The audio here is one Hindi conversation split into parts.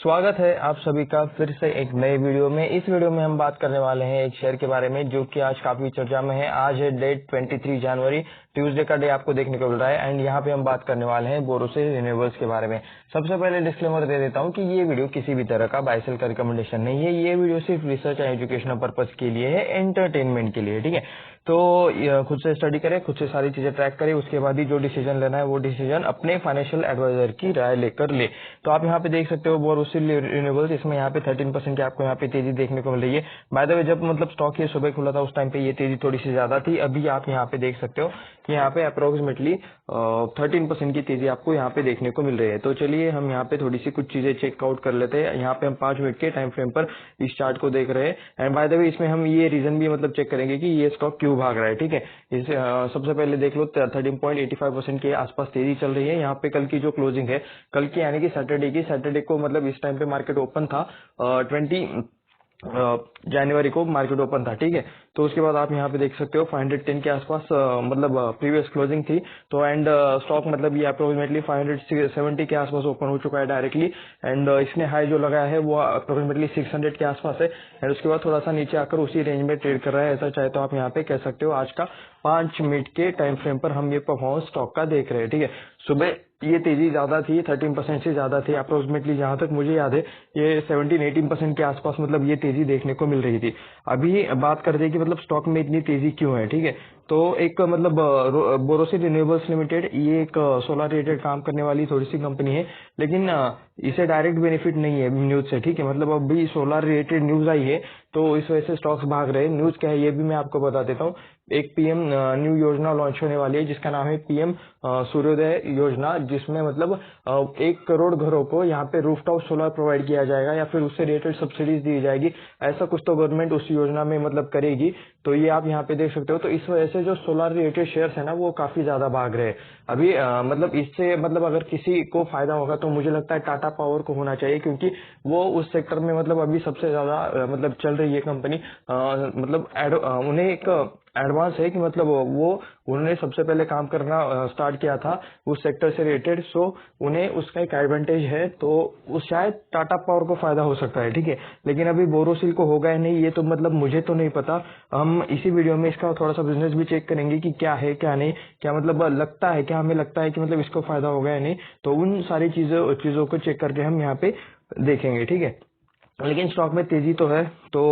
स्वागत है आप सभी का फिर से एक नए वीडियो में। इस वीडियो में हम बात करने वाले हैं एक शेयर के बारे में जो कि आज काफी चर्चा में है। आज है डेट 23 जनवरी, ट्यूसडे का डे आपको देखने को मिल रहा है एंड यहाँ पे हम बात करने वाले हैं बोरोसिल रिन्यूएबल्स के बारे में। सबसे पहले डिस्क्लेमर दे देता हूँ कि ये वीडियो किसी भी तरह का बाय सेल का रिकमेंडेशन नहीं है। ये वीडियो सिर्फ रिसर्च एंड एजुकेशनल पर्पज के लिए है, एंटरटेनमेंट के लिए, ठीक है। तो खुद से स्टडी करें, खुद से सारी चीजें ट्रैक करें, उसके बाद ही जो डिसीजन लेना है वो डिसीजन अपने फाइनेंशियल एडवाइजर की राय लेकर ले। तो आप यहाँ पे देख सकते हो बोरोसिल रिन्यूएबल्स, इसमें यहाँ पे 13% की आपको यहाँ पे तेजी देखने को मिल रही है। बाय द वे जब मतलब स्टॉक ये सुबह खुला था उस टाइम पे ये तेजी थोड़ी सी ज्यादा थी। अभी आप यहाँ पे देख सकते हो कि यहाँ पे अप्रोक्सीमेटली 13% की तेजी आपको यहाँ पे देखने को मिल रही है। तो चलिए हम यहाँ पे थोड़ी सी कुछ चीजें चेकआउट कर लेते हैं। यहाँ पे हम 5 मिनट के टाइम फ्रेम पर इस चार्ट को देख रहे हैं एंड बाय द वे इसमें हम ये रीजन भी मतलब चेक करेंगे कि ये स्टॉक क्यों भाग रहा है, ठीक है। इसे सबसे पहले देख लो 13.85% के आसपास तेजी चल रही है। यहाँ पे कल की जो क्लोजिंग है, कल की यानी कि सैटरडे को मतलब इस टाइम पे मार्केट ओपन था 20 जनवरी को मार्केट ओपन था, ठीक है। तो उसके बाद आप यहाँ पे देख सकते हो 510 के आसपास मतलब प्रीवियस क्लोजिंग थी। तो एंड स्टॉक मतलब ये अप्रोक्सीमेटली 570 के आसपास ओपन हो चुका है डायरेक्टली एंड इसने हाई जो लगाया है वो अप्रोक्सीमेटली 600 के आसपास है एंड उसके बाद थोड़ा सा नीचे आकर उसी रेंज में ट्रेड कर रहा है। ऐसा चाहे तो आप यहाँ पे कह सकते हो। आज का 5 मिनट के टाइम फ्रेम पर हम ये परफॉर्मेंस स्टॉक का देख रहे हैं, ठीक है। सुबह ये तेजी ज्यादा थी, 13% से ज्यादा थी अप्रोक्सीमेटली। जहां तक मुझे याद है ये 17-18% के आसपास मतलब ये तेजी देखने को मिल रही थी। अभी बात करते हैं कि मतलब स्टॉक में इतनी तेजी क्यों है, ठीक है। तो एक मतलब बोरोसिल रिन्यूएबल्स लिमिटेड ये एक सोलर रिलेटेड काम करने वाली थोड़ी सी कंपनी है, लेकिन इसे डायरेक्ट बेनिफिट नहीं है न्यूज से, ठीक है। मतलब अभी सोलर रिलेटेड न्यूज आई है तो इस वजह से स्टॉक्स भाग रहे हैं। न्यूज क्या है ये भी मैं आपको बता देता हूँ। एक पीएम न्यू योजना लॉन्च होने वाली है जिसका नाम है पीएम सूर्योदय योजना, जिसमें मतलब 1 करोड़ घरों को यहाँ पे रूफटॉप सोलर प्रोवाइड किया जाएगा या फिर उससे रिलेटेड सब्सिडीज दी जाएगी। ऐसा कुछ तो गवर्नमेंट उस योजना में मतलब करेगी। तो ये आप यहाँ पे देख सकते हो। तो इस वजह से जो सोलर रिलेटेड शेयर्स है ना वो काफी ज्यादा भाग रहे हैं अभी। मतलब इससे मतलब अगर किसी को फायदा होगा तो मुझे लगता है टाटा पावर को होना चाहिए, क्योंकि वो उस सेक्टर में मतलब अभी सबसे ज्यादा मतलब चल रही है कंपनी। मतलब उन्हें एक एडवांस है कि मतलब वो उन्होंने सबसे पहले काम करना स्टार्ट किया था उस सेक्टर से रिलेटेड, सो उन्हें उसका एक एडवांटेज है। तो उस शायद टाटा पावर को फायदा हो सकता है, ठीक है। लेकिन अभी बोरोसिल को होगा या नहीं ये तो मतलब मुझे तो नहीं पता। हम इसी वीडियो में इसका थोड़ा सा बिजनेस भी चेक करेंगे कि क्या है क्या नहीं, क्या मतलब लगता है, क्या हमें लगता है कि मतलब इसको फायदा होगा या नहीं। तो उन सारी चीजों को चेक करके हम यहाँ पे देखेंगे, ठीक है। लेकिन स्टॉक में तेजी तो है, तो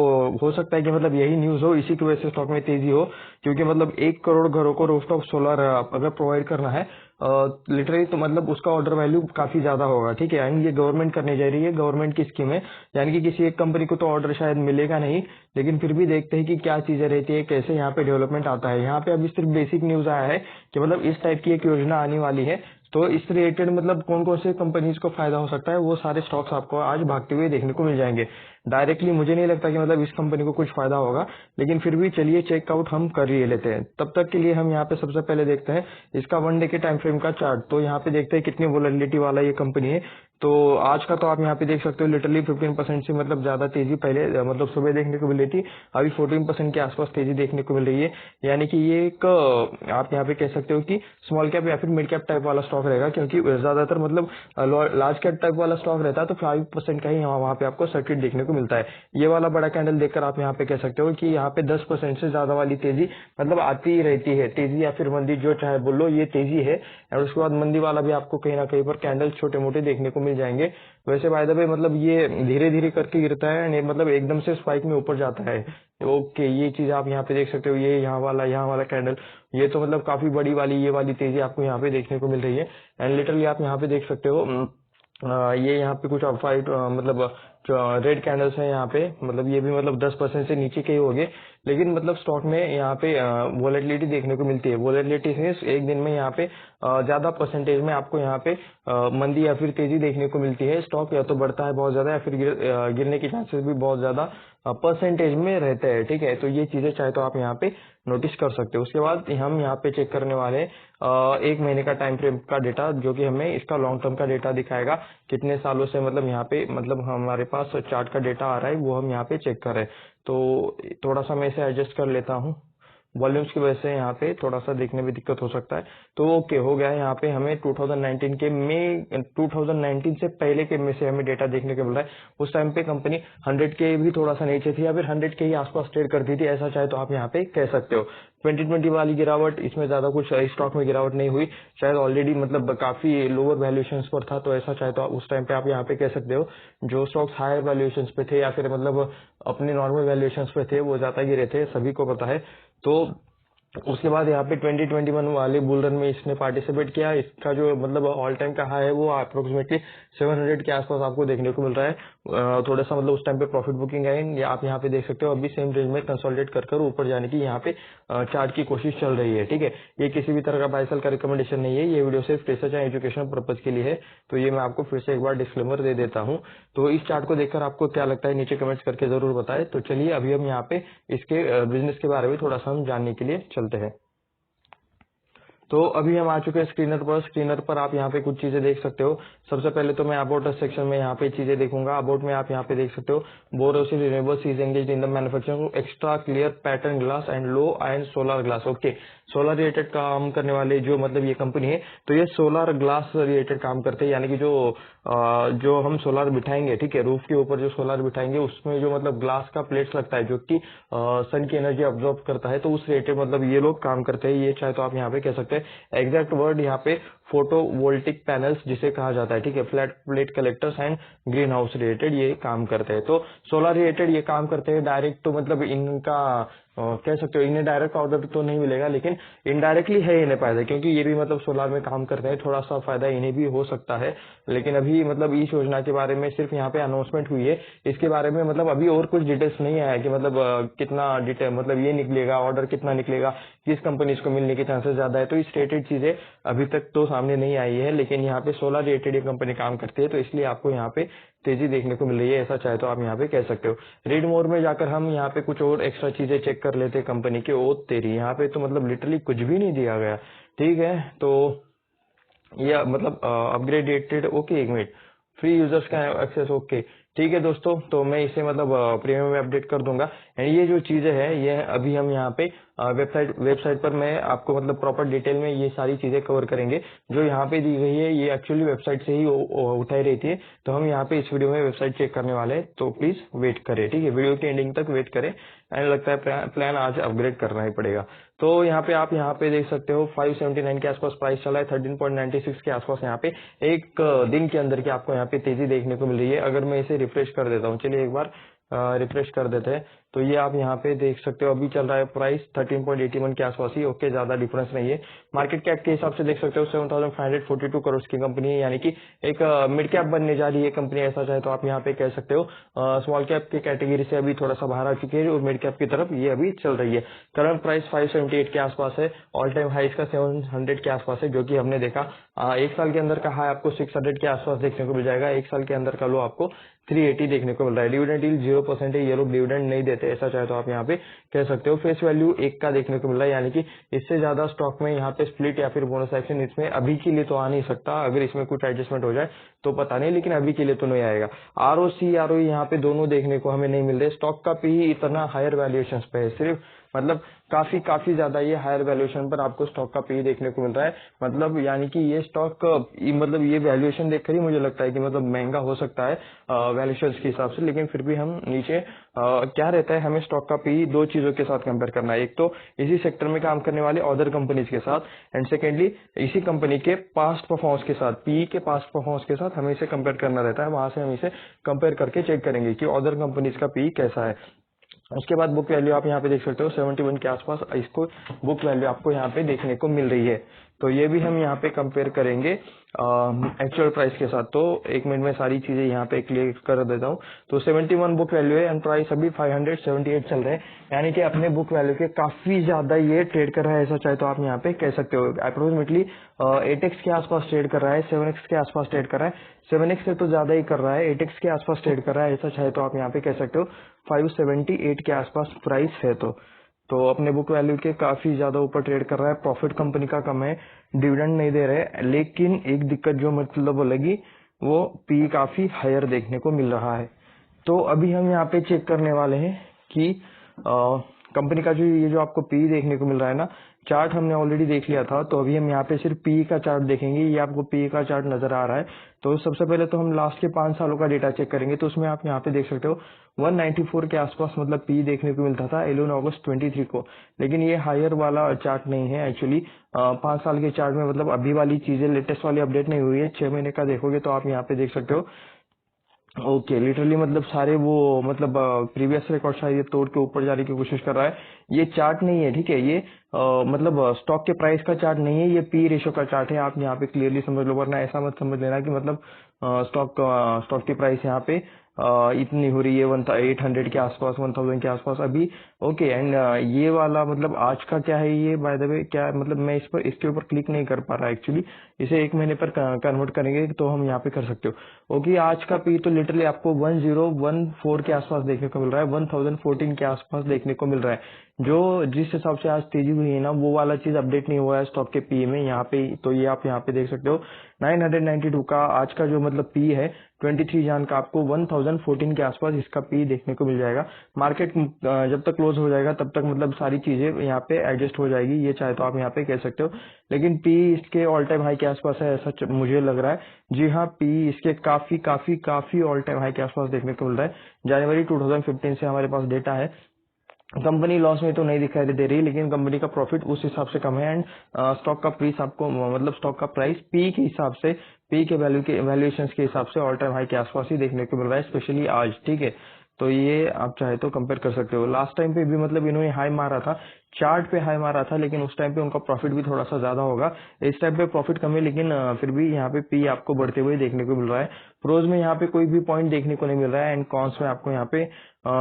हो सकता है कि मतलब यही न्यूज हो, इसी की वजह से स्टॉक में तेजी हो, क्योंकि मतलब 1 करोड़ घरों को रूफटॉप सोलर अगर प्रोवाइड करना है लिटरली तो मतलब उसका ऑर्डर वैल्यू काफी ज्यादा होगा, ठीक है। एंड ये गवर्नमेंट करने जा रही है, गवर्नमेंट की स्कीम है, यानी कि किसी एक कंपनी को तो ऑर्डर शायद मिलेगा नहीं, लेकिन फिर भी देखते हैं कि क्या चीजें रहती है, कैसे यहाँ पे डेवलपमेंट आता है। यहाँ पे अभी सिर्फ बेसिक न्यूज आया है कि मतलब इस टाइप की एक योजना आने वाली है। तो इस रिलेटेड मतलब कौन कौन से कंपनीज को फायदा हो सकता है वो सारे स्टॉक्स आपको आज भागते हुए देखने को मिल जाएंगे। डायरेक्टली मुझे नहीं लगता कि मतलब इस कंपनी को कुछ फायदा होगा, लेकिन फिर भी चलिए चेकआउट हम कर ही लेते हैं। तब तक के लिए हम यहाँ पे सबसे पहले देखते हैं इसका 1 डे के टाइम फ्रेम का चार्ट। तो यहाँ पे देखते हैं कितनी वोलेटिलिटी वाला ये कंपनी है। तो आज का तो आप यहाँ पे देख सकते हो लिटरली 15% से मतलब ज्यादा तेजी पहले मतलब सुबह देखने को मिल रही थी, अभी 14% के आसपास तेजी देखने को मिल रही है। यानी कि ये एक आप यहाँ पे कह सकते हो कि स्मॉल कैप या फिर मिड कैप टाइप वाला स्टॉक रहेगा, क्योंकि ज्यादातर मतलब लार्ज कैप टाइप वाला स्टॉक रहता है तो 5% का ही वहाँ पे आपको सर्किट देखने को मिलता है। ये वाला बड़ा कैंडल देखकर आप यहाँ पे कह सकते हो कि यहाँ पे 10% से ज्यादा वाली तेजी मतलब आती ही रहती है। तेजी या फिर मंदी जो चाहे बोलो, ये तेजी है। और उसके बाद मंदी वाला भी आपको कहीं ना कहीं पर कैंडल छोटे मोटे देखने को मिल जाएंगे। वैसे बाय द वे मतलब ये धीरे धीरे करके गिरता है एंड मतलब एकदम से स्पाइक में ऊपर जाता है। ओके, ये चीज आप यहाँ पे देख सकते हो। ये यहाँ वाला कैंडल, ये तो मतलब काफी बड़ी वाली ये वाली तेजी आपको यहाँ पे देखने को मिल रही है। एंड लिटरली आप यहाँ पे देख सकते हो ये यहाँ पे कुछ फाइट मतलब रेड कैंडल्स है यहाँ पे, मतलब ये भी मतलब 10% से नीचे के ही हो गए। लेकिन मतलब स्टॉक में यहाँ पे वोलेटिलिटी देखने को मिलती है। वोलेटिलिटी से एक दिन में यहाँ पे ज्यादा परसेंटेज में आपको यहाँ पे मंदी या फिर तेजी देखने को मिलती है। स्टॉक या तो बढ़ता है बहुत ज्यादा या फिर गिरने के चांसेस भी बहुत ज्यादा परसेंटेज में रहते हैं, ठीक है। तो ये चीजें चाहे तो आप यहाँ पे नोटिस कर सकते हो। उसके बाद हम यहाँ पे चेक करने वाले हैं 1 महीने का टाइम फ्रेम का डेटा, जो कि हमें इसका लॉन्ग टर्म का डेटा दिखाएगा कितने सालों से मतलब यहाँ पे मतलब हमारे पास चार्ट का डेटा आ रहा है वो हम यहाँ पे चेक कर रहे हैं। तो थोड़ा सा मैं इसे एडजस्ट कर लेता हूँ। वॉल्यूम्स की वजह से यहाँ पे थोड़ा सा देखने में दिक्कत हो सकता है। तो ओके हो गया है। यहाँ पे हमें 2019 से पहले के में से हमें डेटा देखने को मिल रहा है। उस टाइम पे कंपनी 100 के भी थोड़ा सा नीचे थी या फिर 100 के ही आसपास ट्रेड करती थी, ऐसा चाहे तो आप यहाँ पे कह सकते हो। 2020 वाली गिरावट, इसमें ज्यादा कुछ स्टॉक में गिरावट नहीं हुई, शायद ऑलरेडी मतलब काफी लोअर वैल्यूएशन पर था, तो ऐसा चाहे तो उस टाइम पे आप यहाँ पे कह सकते हो। जो स्टॉक्स हायर वैल्यूएशन पे थे या फिर मतलब अपने नॉर्मल वैल्यूएशन पे थे वो ज्यादा गिरे थे, सभी को पता है। तो उसके बाद यहाँ पे 2021 वाले बुल रन में इसने पार्टिसिपेट किया। इसका जो मतलब ऑल टाइम का हाई है वो अप्रोक्सीमेटली 700 के आसपास आपको देखने को मिल रहा है। थोड़ा सा मतलब उस टाइम पे प्रॉफिट बुकिंग है, आप यहाँ पे देख सकते हो। अभी सेम रेंज में कंसोलिडेट कर ऊपर जाने की यहाँ पे चार्ट की कोशिश चल रही है, ठीक है। ये किसी भी तरह का बाय सेल का रिकमेंडेशन नहीं है, ये वीडियो सिर्फ रिसर्च एंड एजुकेशन पर्पज के लिए है। तो ये मैं आपको फिर से एक बार डिस्क्लेमर दे देता हूँ। तो इस चार्ट को देखकर आपको क्या लगता है नीचे कमेंट्स करके जरूर बताएं। तो चलिए अभी हम यहाँ पे इसके बिजनेस के बारे में थोड़ा सा हम जानने के लिए चलते हैं। तो अभी हम आ चुके हैं स्क्रीनर पर आप यहाँ पे कुछ चीजें देख सकते हो। सबसे पहले तो मैं अबाउट सेक्शन में यहाँ पे चीजें देखूंगा। अबाउट में आप यहाँ पे देख सकते हो, Borosil renewables is engaged in the manufacturing extra clear pattern glass and low ion solar glass. Okay, solar related काम करने वाले जो मतलब ये कंपनी है, तो ये सोलर ग्लास रिलेटेड काम करते हैं। यानी कि जो हम सोलर बिठाएंगे, ठीक है, रूफ के ऊपर जो सोलर बिठाएंगे उसमें जो मतलब ग्लास का प्लेट्स लगता है जो कि सन की एनर्जी ऑब्जॉर्व करता है, तो उस रिलेटेड मतलब ये लोग काम करते हैं। ये चाहे तो आप यहाँ पे कह सकते हैं, एग्जैक्ट वर्ड यहाँ पे फोटोवोल्टिक पैनल्स जिसे कहा जाता है, ठीक है, flat plate collectors and greenhouse related ये काम करते हैं। तो सोलर रिलेटेड ये काम करते हैं। डायरेक्ट तो मतलब इनका कह सकते हो इन्हें डायरेक्ट ऑर्डर तो नहीं मिलेगा, लेकिन इनडायरेक्टली है इन्हें फायदा, क्योंकि ये भी मतलब सोलर में काम करते हैं, थोड़ा सा फायदा इन्हें भी हो सकता है। लेकिन अभी मतलब इस योजना के बारे में सिर्फ यहाँ पे अनाउंसमेंट हुई है। इसके बारे में मतलब अभी और कुछ डिटेल्स नहीं आया कि मतलब कितना डिटेल मतलब ये निकलेगा, ऑर्डर कितना निकलेगा, किस कंपनी को मिलने के चांसेस ज्यादा है। तो इस रिलेटेड चीजें अभी तक तो सामने नहीं आई है, लेकिन यहाँ पे सोलर रिलेटेड ये कंपनी काम करती है, तो इसलिए आपको यहाँ पे तेजी देखने को मिल रही है, ऐसा चाहे तो आप यहाँ पे कह सकते हो। रीड मोर में जाकर हम यहाँ पे कुछ और एक्स्ट्रा चीजें चेक कर लेते हैं कंपनी के। ओ तेरी, यहाँ पे तो मतलब लिटरली कुछ भी नहीं दिया गया, ठीक है। तो ये मतलब अपग्रेडेटेड, ओके एक मिनट, फ्री यूजर्स का एक्सेस, ओके ठीक है दोस्तों। तो मैं इसे मतलब प्रीमियम में अपडेट कर दूंगा। एंड ये जो चीजें है ये अभी हम यहाँ पे वेबसाइट पर मैं आपको मतलब प्रॉपर डिटेल में ये सारी चीजें कवर करेंगे। जो यहाँ पे दी गई है ये एक्चुअली वेबसाइट से ही उठाई रहती है, तो हम यहाँ पे इस वीडियो में वेबसाइट चेक करने वाले हैं। तो प्लीज वेट करें, ठीक है, वीडियो की एंडिंग तक वेट करें। एंड लगता है प्लान आज अपग्रेड करना ही पड़ेगा। तो यहाँ पे आप यहाँ पे देख सकते हो 579 के आसपास प्राइस चला है, 13.96 के आसपास यहाँ पे एक दिन के अंदर की आपको यहाँ पे तेजी देखने को मिल रही है। अगर मैं इसे रिफ्रेश कर देता हूँ, चलिए एक बार रिफ्रेश कर देते हैं, तो ये आप यहाँ पे देख सकते हो अभी चल रहा है प्राइस 13.81 के आसपास ही। ओके, ज्यादा डिफरेंस नहीं है। मार्केट कैप के हिसाब से देख सकते हो 7,542 करोड़ की कंपनी है, यानी कि एक मिड कैप बनने जा रही है कंपनी, ऐसा चाहे तो आप यहाँ पे कह सकते हो। स्मॉल कैप की कैटेगरी से अभी थोड़ा सा बाहर आ चुकी है और मिड कैप की तरफ ये अभी चल रही है। करंट प्राइस 578 के आसपास है, ऑल टाइम हाई इसका 700 के आसपास है, जो कि हमने देखा एक साल के अंदर का हाई आपको 600 के आसपास देखने को मिल जाएगा, एक साल के अंदर का लो आपको 380 देखने को मिल रहा है। डिविडेंड यील्ड 0% है, ये लोग डिविडेंड नहीं देते, ऐसा चाहे तो आप यहाँ पे कह सकते हो। फेस वैल्यू 1 का देखने को मिल रहा है, यानी कि इससे ज्यादा स्टॉक में यहाँ पे स्प्लिट या फिर बोनस एक्शन इसमें अभी के लिए तो आ नहीं सकता। अगर इसमें कुछ एडजस्टमेंट हो जाए तो पता नहीं, लेकिन अभी के लिए तो नहीं आएगा। आरओसी आरओई यहाँ पे दोनों देखने को हमें नहीं मिल रहे। स्टॉक का पी इतना हायर वैल्यूएशन पे है, सिर्फ मतलब काफी ज्यादा ये हायर वैल्यूएशन पर आपको स्टॉक का पी देखने को मिल रहा है। मतलब यानी कि ये स्टॉक मतलब ये वैल्यूएशन देखकर ही मुझे लगता है कि मतलब महंगा हो सकता है वैल्यूएशन के हिसाब से, लेकिन फिर भी हम नीचे क्या रहता है, हमें स्टॉक का पी दो चीजों के साथ कंपेयर करना है। एक तो इसी सेक्टर में काम करने वाले अदर कंपनीज के साथ, एंड सेकेंडली इसी कंपनी के पास्ट परफॉर्मेंस के साथ, पी के पास्ट परफॉर्मेंस के साथ हमें इसे कंपेयर करना रहता है। वहां से हम इसे कंपेयर करके चेक करेंगे कि अदर कंपनीज का पी कैसा है। उसके बाद बुक वैल्यू आप यहाँ पे देख सकते हो 71 के आसपास इसको बुक वैल्यू आपको यहाँ पे देखने को मिल रही है। तो ये भी हम यहाँ पे कंपेयर करेंगे एक्चुअल प्राइस के साथ। तो एक मिनट में सारी चीजें यहाँ पे क्लियर कर देता हूँ। तो 71 बुक वैल्यू है एंड प्राइस अभी 578 चल रहे हैं, यानी कि अपने बुक वैल्यू के काफी ज्यादा ये ट्रेड कर रहा है, ऐसा चाहे तो आप यहाँ पे कह सकते हो। अप्रोक्सीमेटली 8x के आसपास ट्रेड कर रहा है, 7x के आसपास ट्रेड कर रहा है, 7x से तो ज्यादा ही कर रहा है, 8x के आसपास ट्रेड कर रहा है, ऐसा चाहे तो आप यहाँ पे कह सकते हो। 578 के आसपास प्राइस है, तो अपने बुक वैल्यू के काफी ज्यादा ऊपर ट्रेड कर रहा है। प्रॉफिट कंपनी का कम है, डिविडेंड नहीं दे रहे, लेकिन एक दिक्कत जो मतलब लगी वो पी काफी हायर देखने को मिल रहा है। तो अभी हम यहाँ पे चेक करने वाले हैं कि कंपनी का जो ये जो आपको पी देखने को मिल रहा है ना, चार्ट हमने ऑलरेडी देख लिया था, तो अभी हम यहाँ पे सिर्फ पी का चार्ट देखेंगे। ये आपको पी का चार्ट नजर आ रहा है। तो सबसे पहले तो हम लास्ट के 5 सालों का डेटा चेक करेंगे। तो उसमें आप यहाँ पे देख सकते हो 194 के आसपास मतलब पी देखने को मिलता था 11 अगस्त 23 को। लेकिन ये हायर वाला चार्ट नहीं है एक्चुअली। 5 साल के चार्ट में मतलब अभी वाली चीजें लेटेस्ट वाली अपडेट नहीं हुई है। 6 महीने का देखोगे तो आप यहाँ पे देख सकते हो। ओके, लिटरली मतलब सारे वो मतलब प्रीवियस रिकॉर्ड शायद ये तोड़ के ऊपर जाने की कोशिश कर रहा है। ये चार्ट नहीं है, ठीक है। ये मतलब स्टॉक के प्राइस का चार्ट नहीं है, ये पी रेशो का चार्ट है। आप यहाँ पे क्लियरली समझ लो, वरना ऐसा मत समझ लेना कि मतलब स्टॉक की प्राइस यहाँ पे इतनी हो रही है 800 के आसपास, 1000 के आसपास अभी। ओके, एंड ये वाला मतलब आज का क्या है ये बाय द वे, क्या मतलब मैं इसके ऊपर क्लिक नहीं कर पा रहा एक्चुअली। इसे 1 महीने पर कन्वर्ट करेंगे तो हम यहाँ पे कर सकते हो। ओके, आज का पी तो लिटरली आपको 1014 के आसपास देखने को मिल रहा है, 1014 के आसपास देखने को मिल रहा है। जो जिस हिसाब से आज तेजी हुई है ना, वो वाला चीज अपडेट नहीं हुआ है स्टॉक के पी में यहाँ पे। तो ये आप यहाँ पे देख सकते हो 992 का आज का जो मतलब पी है 23 जान का, आपको 1014 के आसपास इसका पी देखने को मिल जाएगा। मार्केट जब तक क्लोज हो जाएगा तब तक मतलब सारी चीजें यहाँ पे एडजस्ट हो जाएगी, ये चाहे तो आप यहाँ पे कह सकते हो। लेकिन पी इसके ऑल टाइम हाई के आसपास है ऐसा मुझे लग रहा है। जी हाँ, पी इसके काफी काफी काफी ऑल टाइम हाई के आसपास देखने को मिल रहा है। जनवरी 2015 से हमारे पास डेटा है। कंपनी लॉस में तो नहीं दिखाई दे रही, लेकिन कंपनी का प्रॉफिट उस हिसाब से कम है। एंड स्टॉक का प्राइस आपको मतलब स्टॉक का प्राइस पी के हिसाब से, पी के वैल्यूएशन के हिसाब से ऑल टाइम हाई के आसपास ही देखने को मिल रहा है, स्पेशली आज, ठीक है। तो ये आप चाहे तो कंपेयर कर सकते हो। लास्ट टाइम पे भी मतलब इन्होंने हाई मारा था, चार्ट पे हाई मारा था, लेकिन उस टाइम पे उनका प्रॉफिट भी थोड़ा सा ज्यादा होगा। इस टाइम पे प्रॉफिट कम है, लेकिन फिर भी यहाँ पे पी आपको बढ़ते हुए देखने को मिल रहा है। प्रोज में यहाँ पे कोई भी पॉइंट देखने को नहीं मिल रहा है, एंड कॉन्स में आपको यहाँ पे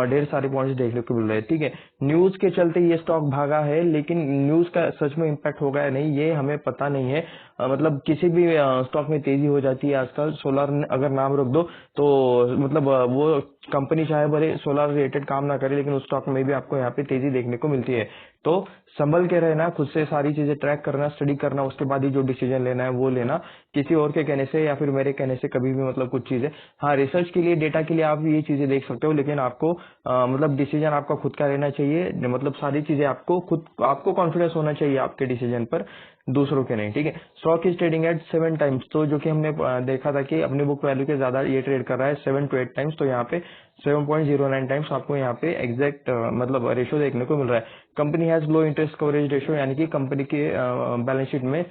ढेर सारे पॉइंट्स देखने को मिल रहे हैं, ठीक है। न्यूज के चलते ये स्टॉक भागा है, लेकिन न्यूज का सच में इम्पैक्ट होगा या नहीं ये हमें पता नहीं है। मतलब किसी भी स्टॉक में तेजी हो जाती है आजकल। सोलर अगर नाम रख दो तो मतलब वो कंपनी चाहे भले सोलर रिलेटेड काम ना करे, लेकिन उस स्टॉक में भी आपको यहाँ पे तेजी देखने को मिलती है। तो संभल के रहना, खुद से सारी चीजें ट्रैक करना, स्टडी करना, उसके बाद ही जो डिसीजन लेना है वो लेना, किसी और के कहने से या फिर मेरे कहने से कभी भी मतलब कुछ चीजें। हाँ, रिसर्च के लिए, डेटा के लिए आप ये चीजें देख सकते हो, लेकिन आपको मतलब डिसीजन आपका खुद का लेना चाहिए। मतलब सारी चीजें आपको कॉन्फिडेंस होना चाहिए आपके डिसीजन पर, दूसरों के नहीं, ठीक है। Stock is trading at 7 times, तो जो कि हमने देखा था कि अपनी बुक वैल्यू के ज्यादा ये ट्रेड कर रहा है 7 to 8 टाइम्स। तो यहाँ पे 7.09 टाइम्स आपको यहाँ पे एग्जैक्ट मतलब रेशो देखने को मिल रहा है। Company has low interest coverage ratio, यानी कि कंपनी के बैलेंस शीट में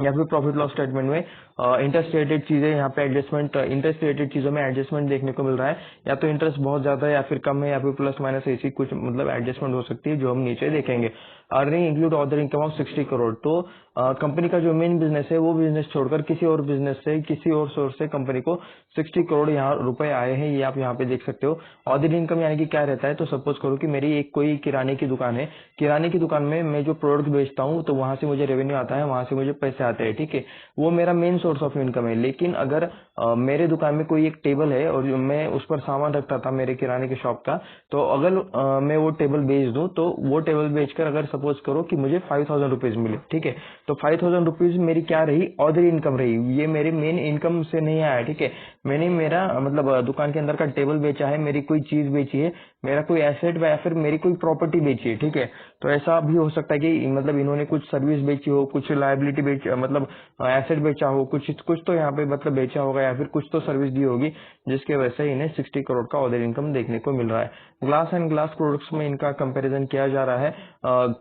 या फिर प्रॉफिट लॉस स्टेटमेंट में इंटरेस्ट रिलेटेड चीजें यहाँ पे एडजस्टमेंट, इंटरेस्ट रिलेटेड चीजों में एडजस्टमेंट देखने को मिल रहा है। या तो इंटरेस्ट बहुत ज्यादा है या फिर कम है या फिर प्लस माइनस ऐसी कुछ मतलब एडजस्टमेंट हो सकती है, जो हम नीचे देखेंगे। Earning include other income of 60 crore. तो कंपनी का जो मेन बिजनेस है वो बिजनेस छोड़कर किसी और बिजनेस से, किसी और सोर्स से कंपनी को 60 करोड़ यहाँ रुपए आए हैं, ये आप यहाँ पे देख सकते हो। अदर इनकम यानी कि क्या रहता है, तो सपोज करो कि मेरी एक कोई किराने की दुकान है, किराने की दुकान में मैं जो प्रोडक्ट बेचता हूँ तो वहां से मुझे रेवेन्यू आता है, वहां से मुझे पैसे आते हैं, ठीक है। वो मेरा मेन सोर्स ऑफ इनकम है। लेकिन अगर मेरे दुकान में कोई एक टेबल है और मैं उस पर सामान रखता था मेरे किराने की शॉप का, तो अगर मैं वो टेबल बेच दूं, तो वो टेबल बेचकर अगर सपोज करो कि मुझे 5000 रुपीज मिले, ठीक है, तो 5000 रुपीज मेरी क्या रही, अदर इनकम रही। ये मेरे मेन इनकम से नहीं आया, ठीक है। मैंने मेरा मतलब दुकान के अंदर का टेबल बेचा है, मेरी कोई चीज बेची है, मेरा कोई एसेट या फिर मेरी कोई प्रॉपर्टी बेची है, ठीक है। तो ऐसा भी हो सकता है कि मतलब इन्होंने कुछ सर्विस बेची हो, कुछ लायबिलिटी बेच मतलब एसेट बेचा हो, कुछ कुछ तो यहाँ पे मतलब बेचा होगा या फिर कुछ तो सर्विस दी होगी, जिसके वजह से इन्हें 60 करोड़ का अदर इनकम देखने को मिल रहा है। ग्लास एंड ग्लास प्रोडक्ट्स में इनका कंपैरिजन किया जा रहा है।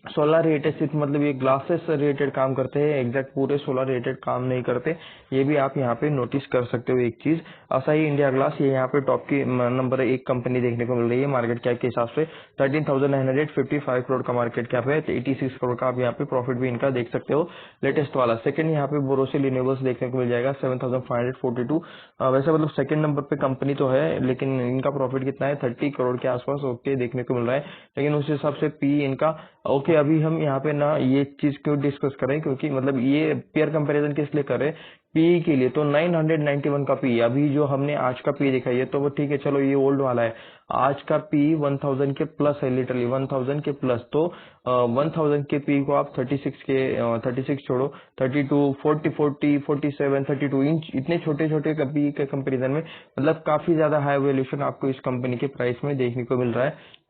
सोलर रिलेटेड सिर्फ मतलब ये ग्लासेस रिलेटेड काम करते हैं, एग्जैक्ट पूरे सोलर रिलेटेड काम नहीं करते। ये भी आप यहाँ पे नोटिस कर सकते हो एक चीज। असाही इंडिया ग्लास ये यहाँ पे टॉप की नंबर 1 कंपनी देखने को मिल रही है मार्केट कैप के हिसाब से। 13,955 करोड़ का मार्केट कैप है, 86 करोड़ का आप यहाँ पे प्रॉफिट भी इनका देख सकते हो लेटेस्ट वाला। सेकंड यहाँ पे बोरोसिल रिन्यूएबल्स देखने को मिल जाएगा 7,542। वैसे मतलब सेकंड नंबर पे कंपनी तो है, लेकिन इनका प्रॉफिट कितना है 30 करोड़ के आसपास ओके देखने को मिल रहा है। लेकिन उस हिसाब से पी इनका ओके। अभी हम यहाँ पे ना ये चीज क्यों डिस्कस करें, क्योंकि मतलब ये पेयर कंपैरिजन किस लिए करें, पी के लिए। तो 991 का पी, अभी जो हमने आज का पी दिखाई है तो वो ठीक है, चलो ये ओल्ड वाला है। आज का पी 1000 के प्लस है, लिटरली 1000 के प्लस। तो 1000 के पी को आप 36 छोड़ो 32, 40, 47, 32 इंच इतने छोटे छोटे पी के कंपेरिजन में मतलब काफी ज्यादा हाई वैल्यूएशन आपको इस कंपनी के प्राइस में देखने को मिल रहा है।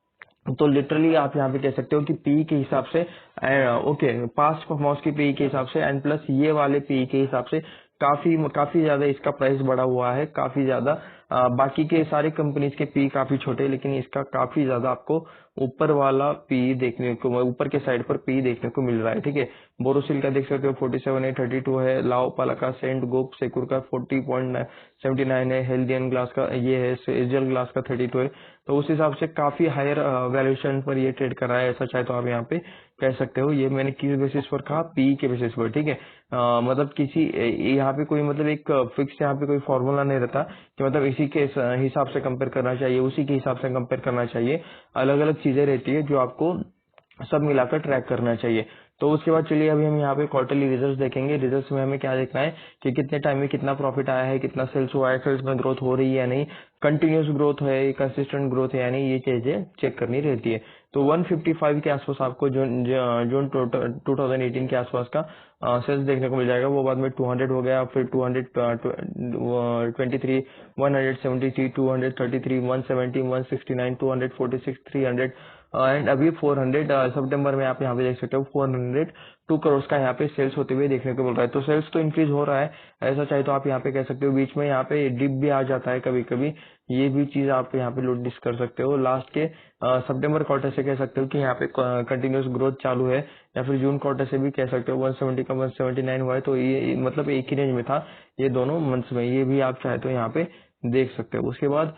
तो लिटरली आप यहाँ पे कह सकते हो कि पी के हिसाब से ओके पास्ट परफॉर्मेंस की पी के हिसाब से एंड प्लस ये वाले पी के हिसाब से काफी काफी ज्यादा इसका प्राइस बढ़ा हुआ है, काफी ज्यादा। बाकी के सारे कंपनीज के पी काफी छोटे, लेकिन इसका काफी ज्यादा आपको ऊपर वाला पी देखने को, ऊपर के साइड पर पी देखने को मिल रहा है। ठीक है, बोरोसिल का देख सकते हो 47,832 है, लाओपाला का, सेंट गोप सेक्यूर का 40.79 है, हेल्दियन ग्लास का ये है, एजल ग्लास का 32 है। तो उस हिसाब से काफी हायर वैल्यूएशन पर ये ट्रेड कर रहा है, ऐसा चाहे तो आप यहाँ पे कह सकते हो। ये मैंने किस बेसिस पर कहा, पी के बेसिस पर। ठीक है, मतलब किसी यहाँ पे कोई मतलब एक फिक्स यहाँ पे कोई फॉर्मूला नहीं रहता कि मतलब इसी के हिसाब से कंपेयर करना चाहिए, उसी के हिसाब से कंपेयर करना चाहिए। अलग अलग चीजें रहती है जो आपको सब मिलाकर ट्रैक करना चाहिए। तो उसके बाद चलिए अभी हम यहाँ पे क्वार्टरली रिजल्ट्स देखेंगे। रिजल्ट्स में हमें क्या देखना है कि कितने टाइम में कितना प्रॉफिट आया है, कितना सेल्स हुआ है, सेल्स में ग्रोथ हो रही है या नहीं, कंटिन्यूस ग्रोथ है, कंसिस्टेंट ग्रोथ है या नहीं, ये चीजें चेक करनी रहती है। तो 155 के आसपास आपको जून 2018 के आसपास का सेल्स देखने को मिल जाएगा। वो बाद में 200 हो गया, फिर 223, 173, 233, 170, 169, 246, 300 एंड अभी 400 सितंबर में आप यहाँ पे देख सकते हो 402 करोड़ का यहाँ पे सेल्स होते हुए देखने को मिल रहा है। तो सेल्स तो इंक्रीज हो रहा है, ऐसा चाहे तो आप यहाँ पे कह सकते हो। बीच में यहाँ पे डिप भी आ जाता है कभी कभी, ये भी चीज आप यहाँ पे नोटिस कर सकते हो। लास्ट के सितंबर क्वार्टर से कह सकते हो कि यहाँ पे कंटिन्यूस ग्रोथ चालू है, या फिर जून क्वार्टर से भी कह सकते हो 170 का 179 हुआ है। तो ये मतलब एक ही रेंज में था ये दोनों मंथ्स में, ये भी आप चाहे तो यहाँ पे देख सकते हो। उसके बाद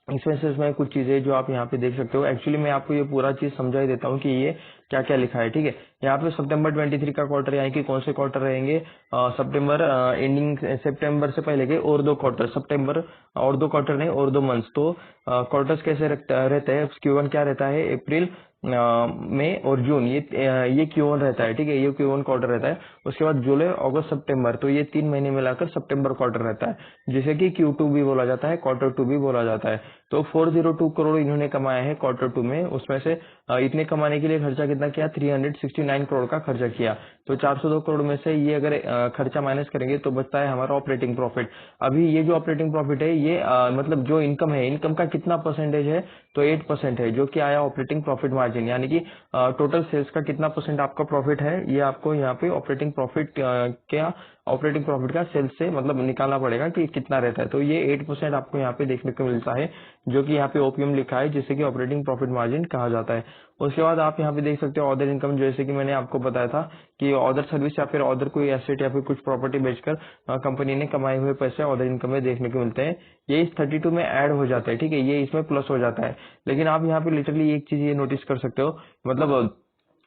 एक्सपेंसेस में कुछ चीजें जो आप यहाँ पे देख सकते हो। एक्चुअली मैं आपको ये पूरा चीज समझा ही देता हूँ कि ये क्या क्या लिखा है। ठीक है, यहाँ पे सितंबर 23 का क्वार्टर, यानी कि कौन से क्वार्टर रहेंगे, सितंबर एंडिंग, सितंबर से पहले के और दो क्वार्टर, सितंबर और दो क्वार्टर नहीं और दो मंथ्स। तो क्वार्टर्स कैसे रहते हैं, Q1 क्या रहता है, अप्रैल, मई और जून, ये Q1 रहता है। ठीक है, ये Q1 क्वार्टर रहता है। उसके बाद जुलाई, अगस्त, सितंबर, तो ये 3 महीने मिलाकर सितंबर क्वार्टर रहता है, जिसे कि Q2 भी बोला जाता है, क्वार्टर 2 भी बोला जाता है। तो 402 करोड़ इन्होंने कमाया है क्वार्टर 2 में। उसमें से इतने कमाने के लिए खर्चा कितना किया, 369 करोड़ का खर्चा किया। तो 402 करोड़ में से ये अगर खर्चा माइनस करेंगे तो बचता है हमारा ऑपरेटिंग प्रॉफिट। अभी ये जो ऑपरेटिंग प्रॉफिट है ये मतलब जो इनकम है, इनकम का कितना परसेंटेज है, तो 8% है, जो कि आया ऑपरेटिंग प्रॉफिट मार्जिन, यानी कि टोटल सेल्स का कितना परसेंट आपका प्रॉफिट है, ये आपको यहाँ पे ऑपरेटिंग प्रॉफिट क्या ऑपरेटिंग प्रॉफिट का सेल्स से मतलब निकालना पड़ेगा कि कितना रहता है। तो ये 8% आपको यहाँ पे देखने को मिलता है, जो कि यहाँ पे ओपीएम लिखा है, जिसे कि ऑपरेटिंग प्रॉफिट मार्जिन कहा जाता है। उसके बाद आप यहाँ पे देख सकते हो अदर इनकम, जैसे कि मैंने आपको बताया था कि अदर सर्विस या फिर अदर कोई एसेट या फिर कुछ प्रॉपर्टी बेचकर कंपनी ने कमाए हुए पैसे अदर इनकम में देखने को मिलते हैं। ये इस 32 में ऐड हो जाता है। ठीक है, ये इसमें प्लस हो जाता है। लेकिन आप यहाँ पे लिटरली एक चीज ये नोटिस कर सकते हो, मतलब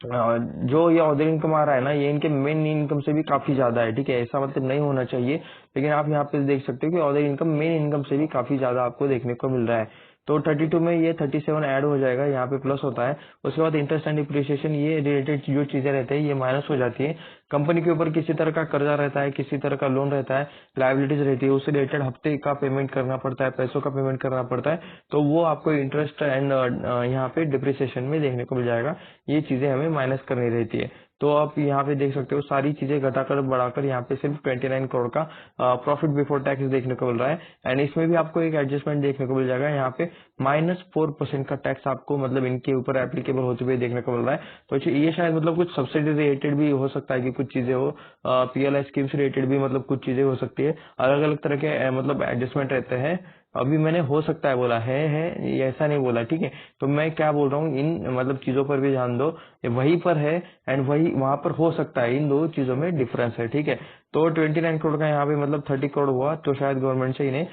जो ये अदर इनकम आ रहा है ना, ये इनके मेन इनकम से भी काफी ज्यादा है। ठीक है, ऐसा मतलब नहीं होना चाहिए, लेकिन आप यहाँ पे देख सकते हो कि अदर इनकम मेन इनकम से भी काफी ज्यादा आपको देखने को मिल रहा है। तो 32 में ये 37 ऐड हो जाएगा, यहाँ पे प्लस होता है। उसके बाद इंटरेस्ट एंड डिप्रिसिएशन, ये रिलेटेड जो चीजें रहते हैं ये माइनस हो जाती है। कंपनी के ऊपर किसी तरह का कर्जा रहता है, किसी तरह का लोन रहता है, लाइबिलिटीज रहती है, उससे रिलेटेड हफ्ते का पेमेंट करना पड़ता है, पैसों का पेमेंट करना पड़ता है, तो वो आपको इंटरेस्ट एंड यहाँ पे डिप्रिसिएशन में देखने को मिल जाएगा। ये चीजें हमें माइनस करनी रहती है। तो आप यहाँ पे देख सकते हो सारी चीजें घटाकर बढ़ाकर यहाँ पे सिर्फ 29 करोड़ का प्रॉफिट बिफोर टैक्स देखने को मिल रहा है। एंड इसमें भी आपको एक एडजस्टमेंट देखने को मिल जाएगा, यहाँ पे -4% का टैक्स आपको मतलब इनके ऊपर एप्लीकेबल होते हुए देखने को मिल रहा है। तो ये शायद मतलब कुछ सब्सिडी रिलेटेड भी हो सकता है कि कुछ चीजें हो, पीएलआई स्कीम्स रिलेटेड भी मतलब कुछ चीजें हो सकती है। अलग अलग तरह के मतलब एडजस्टमेंट रहते हैं। अभी मैंने हो सकता है बोला है, ये ऐसा नहीं बोला। ठीक है, तो मैं क्या बोल रहा हूँ, इन मतलब चीजों पर भी ध्यान दो, ये वहीं पर है एंड वही वहां पर हो सकता है, इन दो चीजों में डिफरेंस है। ठीक है, तो 29 करोड़ का यहाँ पे मतलब 30 करोड़ हुआ, तो शायद गवर्नमेंट से इन्हें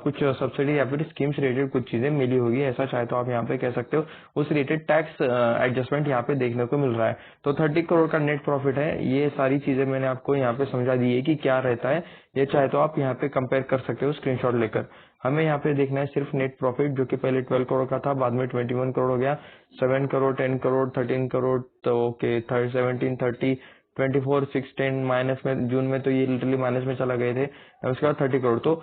कुछ सब्सिडी या फिर स्कीम्स रिलेटेड कुछ चीजें मिली होगी, ऐसा चाहे तो आप यहाँ पे कह सकते हो। उस रिलेटेड टैक्स एडजस्टमेंट यहाँ पे देखने को मिल रहा है। तो 30 करोड़ का नेट प्रॉफिट है। ये सारी चीजें मैंने आपको यहाँ पे समझा दी है कि क्या रहता है, ये चाहे तो आप यहाँ पे कंपेयर कर सकते हो स्क्रीनशॉट लेकर। हमें यहाँ पे देखना है सिर्फ नेट प्रॉफिट, जो कि पहले 12 करोड़ का था, बाद में 21 करोड़ हो गया, 7 करोड़, 10 करोड़, 13 करोड़, तो ओके 17, 30, 24, 16 माइनस में, जून में तो ये लिटरली माइनस में चला गए थे। उसके बाद 30 करोड़। तो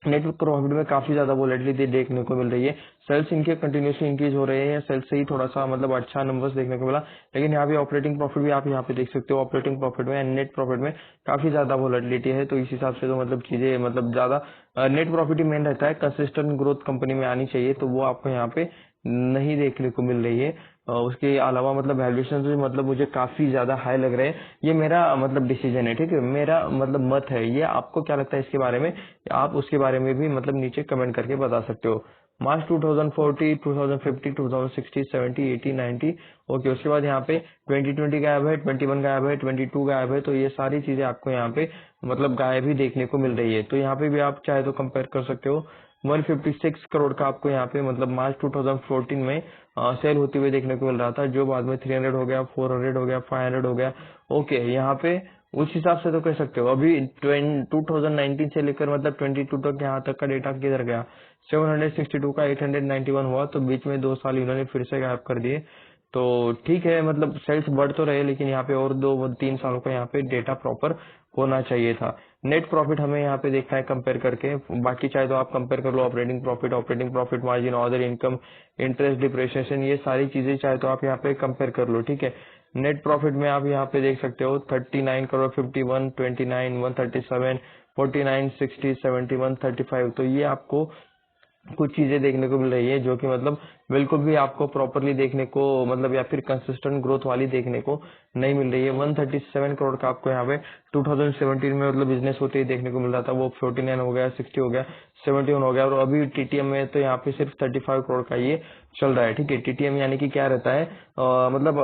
नेट प्रॉफिट में काफी ज्यादा वोलेटिलिटी देखने को मिल रही है। सेल्स इनके कंटिन्यूसली इंक्रीज हो रहे हैं, सेल्स से ही थोड़ा सा मतलब अच्छा नंबर्स देखने को मिला, लेकिन यहाँ पे ऑपरेटिंग प्रॉफिट भी आप यहाँ पे देख सकते हो। ऑपरेटिंग प्रॉफिट में एंड नेट प्रॉफिट में काफी ज्यादा वोलेटिलिटी है, तो इस हिसाब से तो मतलब चीजें मतलब ज्यादा नेट प्रॉफिट ही मेन रहता है। कंसिस्टेंट ग्रोथ कंपनी में आनी चाहिए, तो वो आपको यहाँ पे नहीं देखने को मिल रही है। उसके अलावा मतलब वैल्यूएशन भी मतलब मुझे काफी ज्यादा हाई लग रहे हैं। ये मेरा मतलब डिसीजन है, ठीक है, मेरा मतलब मत है। ये आपको क्या लगता है इसके बारे में, आप उसके बारे में भी मतलब नीचे कमेंट करके बता सकते हो। मार्च 2040, 2050, 2060, 70, 80, 90। ओके, उसके बाद यहाँ पे 2020 गायब है, 21 गायब है, 22 गायब है, तो ये सारी चीजें आपको यहाँ पे मतलब गायब ही देखने को मिल रही है। तो यहाँ पे भी आप चाहे तो कंपेयर कर सकते हो। 156 करोड़ का आपको यहाँ पे मतलब मार्च 2014 में सेल होते हुए देखने को मिल रहा था, जो बाद में 300 हो गया, 400 हो गया, 500 हो गया। ओके, यहाँ पे उस हिसाब से तो कह सकते हो। अभी 2019 से लेकर मतलब 22 तक यहाँ तक का डेटा किधर गया, 762 का 891 हुआ, तो बीच में 2 साल इन्होंने फिर से गायब कर दिए। तो ठीक है, मतलब सेल्स बढ़ तो रहे, लेकिन यहाँ पे और 2-3 सालों का यहाँ पे डेटा प्रॉपर होना चाहिए था। नेट प्रॉफिट हमें यहाँ पे देखना है कंपेयर करके, बाकी चाहे तो आप कंपेयर कर लो operating profit margin, other income, interest, depreciation, ये सारी चीजें चाहे तो आप यहाँ पे कंपेयर कर लो, ठीक है। नेट प्रॉफिट में आप यहाँ पे देख सकते हो 39 करोड़, 51, 29, 137, 49, 60, 71, 35। तो ये आपको कुछ चीजें देखने को मिल रही है जो कि मतलब बिल्कुल भी आपको प्रॉपरली देखने को मतलब या फिर कंसिस्टेंट ग्रोथ वाली देखने को नहीं मिल रही है। 137 करोड़ का आपको यहाँ पे 2017 में मतलब बिजनेस होते ही देखने को मिल रहा था, वो 49 हो गया, 60 हो गया, 71 हो गया, और अभी टीटीएम में तो यहाँ पे सिर्फ 35 करोड़ का ये चल रहा है, ठीक है। टीटीएम यानी कि क्या रहता है, मतलब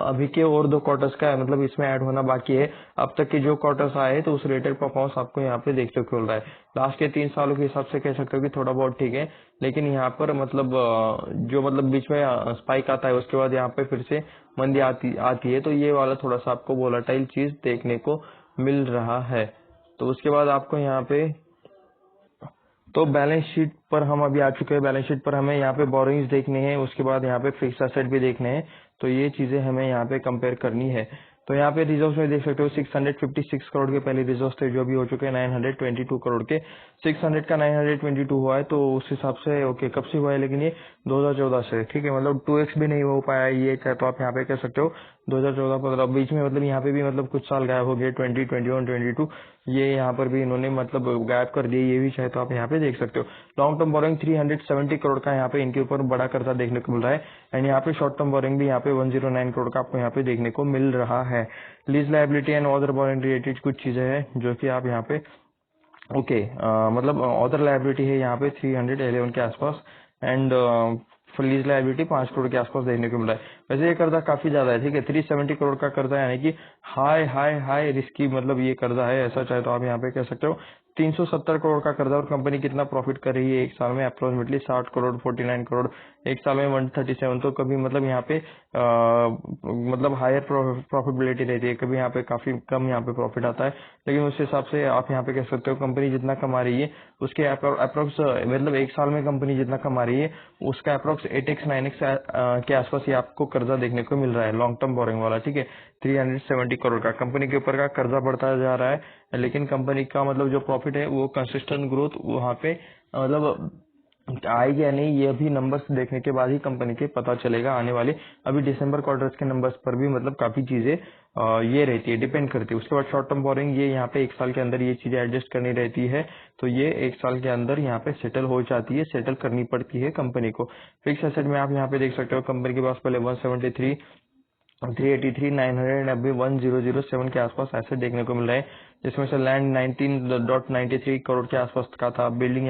अभी के और 2 क्वार्टर्स का है, मतलब इसमें ऐड होना बाकी है। अब तक के जो क्वार्टर्स आए तो उस रेटेड परफॉर्मेंस आपको यहाँ पे देखने को मिल रहा है। लास्ट के 3 सालों के हिसाब से कह सकते हो कि थोड़ा बहुत ठीक है, लेकिन यहाँ पर मतलब जो मतलब बीच में स्पाइक आता है, उसके बाद यहाँ पे फिर से मंदी आती है, तो ये वाला थोड़ा सा आपको वोलेटाइल चीज देखने को मिल रहा है। तो उसके बाद आपको यहाँ पे तो बैलेंस शीट पर हम अभी आ चुके हैं। बैलेंस शीट पर हमें यहाँ पे बोरोइंग्स देखने हैं, उसके बाद यहाँ पे फिक्स एसेट भी देखने हैं, तो ये चीजें हमें यहाँ पे कंपेयर करनी है। तो यहाँ पे रिजर्व में देख सकते हो 656 करोड़ के पहले रिजर्व थे, जो अभी हो चुके हैं 922 करोड़ के। 600 का 922 हुआ है, तो उस हिसाब से ओके, कब से हुआ है, लेकिन ये 2014 से, ठीक है, मतलब 2x भी नहीं हो पाया ये, चाहे तो आप यहाँ पे कह सकते हो 2014-15 बीच में मतलब यहाँ पे भी मतलब कुछ साल गायब हो गए, 2021, 22, ये यहाँ पर भी इन्होंने मतलब गायब कर दिए, ये भी चाहे तो आप यहाँ पे देख सकते हो। लॉन्ग टर्म बोरिंग 370 करोड़ का यहाँ पे इनके ऊपर बड़ा कर्जा देखने को मिल रहा है, एंड यहाँ पे शॉर्ट टर्म बोरिंग भी यहाँ पे 109 करोड़ का आपको यहाँ पे देखने को मिल रहा है। Lease liability and other boring related कुछ चीजें हैं जो कि आप यहाँ पे ओके मतलब अदर लायबिलिटी है यहाँ पे 311 के आसपास, एंड लीज लायबिलिटी 5 करोड़ के आसपास देखने को मिल रहा है। वैसे ये कर्जा काफी ज्यादा है, ठीक है, 370 करोड़ का कर्जा, यानी कि हाई हाई हाई रिस्की मतलब ये कर्जा है, ऐसा चाहे तो आप यहाँ पे कह सकते हो। 370 करोड़ का कर्जा, और कंपनी कितना प्रॉफिट कर रही है एक साल में, अप्रोक्सीमेटली 60 करोड़, 49 करोड़, एक साल में 137। तो कभी मतलब यहाँ पे मतलब हायर प्रॉफिटेबिलिटी रहती है, कभी यहाँ पे काफी कम यहाँ पे प्रॉफिट आता है, लेकिन उस हिसाब से आप यहाँ पे कह सकते हो कंपनी जितना कमा रही है उसके अप्रोक्स मतलब एक साल में कंपनी जितना कमा रही है उसका अप्रोक्स 8x 9x के आसपास ये आपको कर्जा देखने को मिल रहा है, लॉन्ग टर्म बोरिंग वाला, ठीक है। 370 करोड़ का कंपनी के ऊपर का कर्जा बढ़ता जा रहा है, लेकिन कंपनी का मतलब जो प्रॉफिट है वो कंसिस्टेंट ग्रोथ वहाँ पे मतलब आएगी या नहीं, ये अभी नंबर्स देखने के बाद ही कंपनी के पता चलेगा आने वाले। अभी दिसंबर क्वार्टर्स के नंबर्स पर भी मतलब काफी चीजें ये रहती है, डिपेंड करती है। उसके बाद शॉर्ट टर्म बोरिंग, ये यहाँ पे एक साल के अंदर ये चीजें एडजस्ट करनी रहती है, तो ये एक साल के अंदर यहाँ पे सेटल हो जाती है, सेटल करनी पड़ती है कंपनी को। फिक्स एसेट में आप यहाँ पे देख सकते हो कंपनी के पास पहले 173, 383, 900 अभी 1007 के आसपास ऐसे देखने को मिल रहा है, जिसमें से लैंड 19.93 करोड़ के आसपास का था। बिल्डिंग